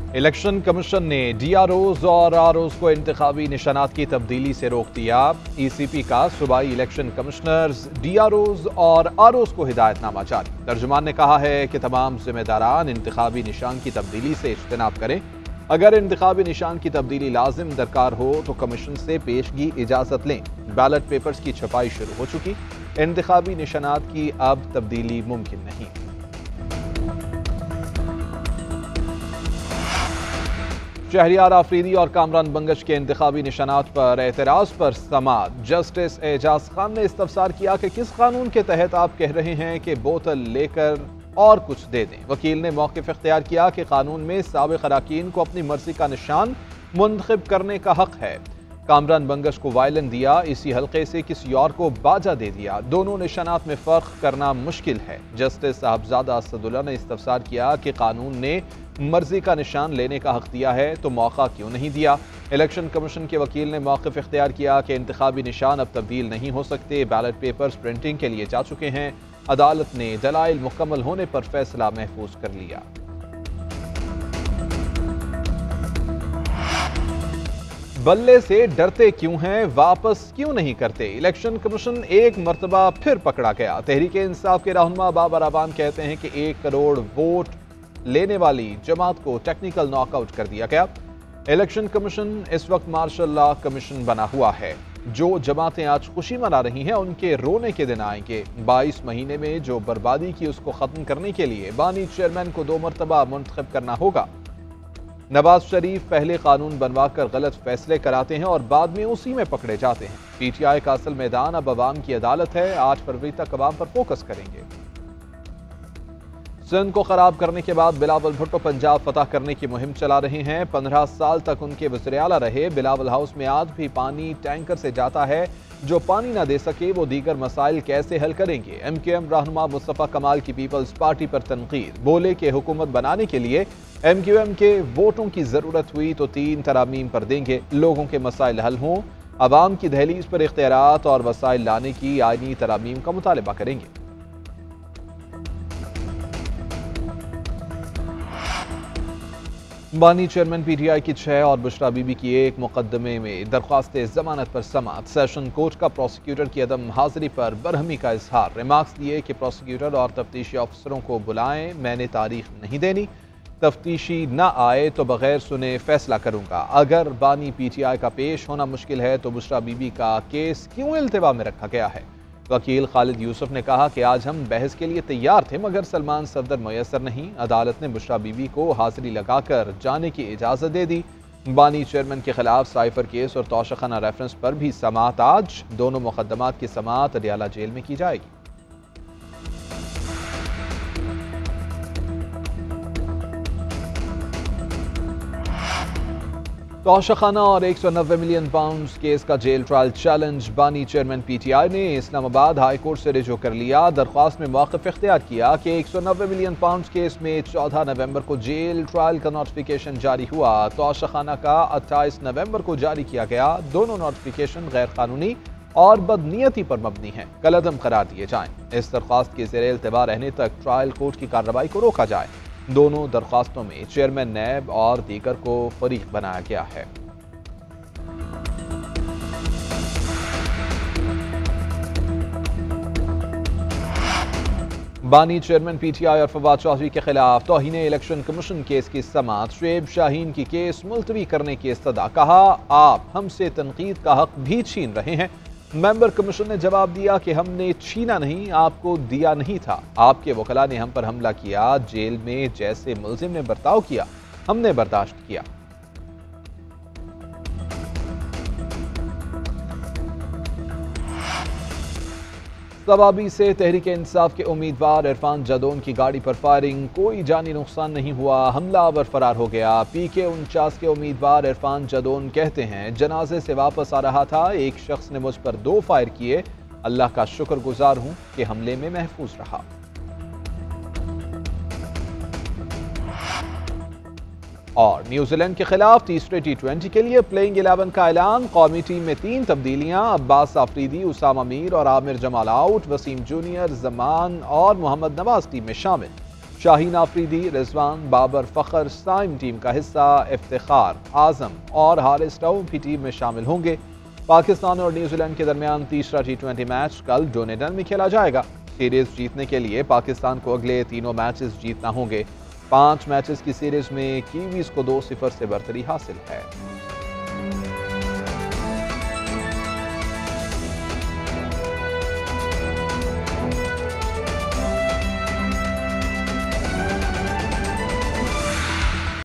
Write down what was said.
Election commission ने डीआरओज और ROs को इंतखाबी निशानात की तब्दीली से रोक दिया। ईसीपी का सूबाई इलेक्शन कमिश्नर्स, डीआरओज और आरओज को हिदायतनामा जारी। तर्जुमान ने कहा है कि तमाम जिम्मेदारान इंतखाबी निशान की तब्दीली से इज्तनाब करें। अगर इंतखाबी निशान की तब्दीली लाजिम दरकार हो तो कमीशन से पेशगी इजाजत लें। बैलेट पेपर्स की छपाई शुरू हो चुकी। इंतखाबी निशानात की अब तब्दीली मुमकिन नहीं। शहरियार आफरीदी और कामरान बंगश के इंतखाबी निशानात पर एतराज पर समाअत। जस्टिस एजाज खान ने इस्तफसार किया कि किस कानून के तहत आप कह रहे हैं कि बोतल लेकर और कुछ दे दें। वकील ने मौक़िफ़ इख्तियार किया कि कानून में साबिक़ अराकीन को अपनी मर्जी का निशान मुंतखब करने का हक है। कामरान बंगश को वायलन दिया, इसी हल्के से किसी और को बाजा दे दिया। दोनों निशानात में फ़र्क करना मुश्किल है। जस्टिस साहबजादा असदुल्ला ने इस्तफसार किया कि कानून ने मर्जी का निशान लेने का हक दिया है तो मौका क्यों नहीं दिया। इलेक्शन कमीशन के वकील ने मौक़िफ़ इख्तियार किया कि इंतखाबी निशान अब तब्दील नहीं हो सकते। बैलेट पेपर्स प्रिंटिंग के लिए जा चुके हैं। अदालत ने दलाइल मुकम्मल होने पर फैसला महफूज कर लिया। बल्ले से डरते क्यों हैं, वापस क्यों नहीं करते। इलेक्शन कमीशन एक मरतबा फिर पकड़ा गया। तहरीक इंसाफ के रहनुमा बाबर अबान कहते हैं कि 1 करोड़ वोट लेने वाली जमात को टेक्निकल नॉकआउट कर दिया गया। इलेक्शन कमीशन इस वक्त मार्शल लॉ कमीशन बना हुआ है। जो जमातें आज खुशी मना रही हैं उनके रोने के दिन आएंगे। 22 महीने में जो बर्बादी की उसको खत्म करने के लिए बानी चेयरमैन को 2 मरतबा मुंतखब करना होगा। नवाज शरीफ पहले कानून बनवाकर गलत फैसले कराते हैं और बाद में उसी में पकड़े जाते हैं। पीटीआई का असल मैदान अब अवाम की अदालत है। 8 फरवरी तक अवाम पर फोकस करेंगे। सिंध को खराब करने के बाद बिलावल भुट्टो पंजाब फतह करने की मुहिम चला रहे हैं। 15 साल तक उनके वज़ीर आला रहे। बिलावल हाउस में आज भी पानी टैंकर से जाता है। जो पानी ना दे सके वो दीगर मसाइल कैसे हल करेंगे। MQM रहनुमा मुस्तफ़ा कमाल की पीपल्स पार्टी पर तनकीद। बोले कि हुकूमत बनाने के लिए MQM के वोटों की जरूरत हुई तो 3 तरामीम पर देंगे। लोगों के मसाइल हल हों, अवाम की दहलीज पर इख्तियारात और वसाइल लाने की आईनी तरामीम का मुतालबा करेंगे। बानी चेयरमैन PTI की 6 और बुशरा बीबी की 1 मुकदमे में दरख्वास्त जमानत पर समाअत। सेशन कोर्ट का प्रोसिक्यूटर की अदम हाजिरी पर बरहमी का इजहार। रिमार्क्स दिए कि प्रोसिक्यूटर और तफ्तीशी अफसरों को बुलाएं, मैंने तारीख नहीं देनी। तफ्तीशी ना आए तो बगैर सुने फैसला करूंगा। अगर बानी PTI का पेश होना मुश्किल है तो बुशरा बीबी का केस क्यों इल्तिवा में रखा गया है। वकील खालिद यूसुफ ने कहा कि आज हम बहस के लिए तैयार थे मगर सलमान सफदर मुयसर नहीं। अदालत ने बुशरा बीबी को हाजिरी लगाकर जाने की इजाज़त दे दी। बानी चेयरमैन के खिलाफ साइफर केस और तौशाखाना रेफरेंस पर भी समाअत आज। दोनों मुकदमात की समाअत अडियाला जेल में की जाएगी। तौशाखाना और 190 मिलियन पाउंड केस का जेल ट्रायल चैलेंज बानी चेयरमैन PTI ने इस्लामाबाद हाई कोर्ट से रिजू कर लिया। दरख्वास्त में मौक़िफ़ इख्तियार किया कि 190 मिलियन पाउंड केस में 14 नवंबर को जेल ट्रायल का नोटिफिकेशन जारी हुआ। तौशाखाना का 28 नवंबर को जारी किया गया। दोनों नोटिफिकेशन गैर कानूनी और बदनीयती पर मबनी हैं, कलअदम करार दिए जाएं। इस दरख्वास्त के ज़ेरे इल्तिवा रहने तक ट्रायल कोर्ट की कार्रवाई को रोका जाए। दोनों दरख्वास्तों में चेयरमैन नैब और दीगर को फरीक बनाया गया है। बानी चेयरमैन PTI और फवाद चौधरी के खिलाफ तौहीन इलेक्शन कमीशन केस की समाअत। शुएब शाहीन की केस मुलतवी करने की इस्तदा। कहा आप हमसे तनकीद का हक भी छीन रहे हैं। मेंबर कमीशन ने जवाब दिया कि हमने छीना नहीं, आपको दिया नहीं था। आपके वकला ने हम पर हमला किया। जेल में जैसे मुल्जिम ने बर्ताव किया हमने बर्दाश्त किया। सवाबी से तहरीक इंसाफ के उम्मीदवार इरफान जदौन की गाड़ी पर फायरिंग। कोई जानी नुकसान नहीं हुआ, हमलावर फरार हो गया। PK 49 के उम्मीदवार इरफान जदौन कहते हैं जनाजे से वापस आ रहा था, एक शख्स ने मुझ पर 2 फायर किए। अल्लाह का शुक्रगुजार हूं कि हमले में महफूज रहा। और न्यूजीलैंड के खिलाफ तीसरे T20 के लिए प्लेइंग 11 का ऐलान। कौमी टीम में 3 तब्दीलियां। अब्बास आफरीदी, उसामा मीर और आमिर जमाल आउट। वसीम जूनियर, जमान और मोहम्मद नवाज टीम में शामिल। शाहीन आफरीदी, रिजवान, बाबर फखर साइम टीम का हिस्सा, इफ्तिखार, आजम और हारिस राऊफ भी टीम में शामिल होंगे। पाकिस्तान और न्यूजीलैंड के दरमियान तीसरा T20 मैच कल डोनेडन में खेला जाएगा। सीरीज जीतने के लिए पाकिस्तान को अगले तीनों मैचेस जीतना होंगे। 5 मैचेस की सीरीज में कीवीज को 2-0 से बरतरी हासिल है।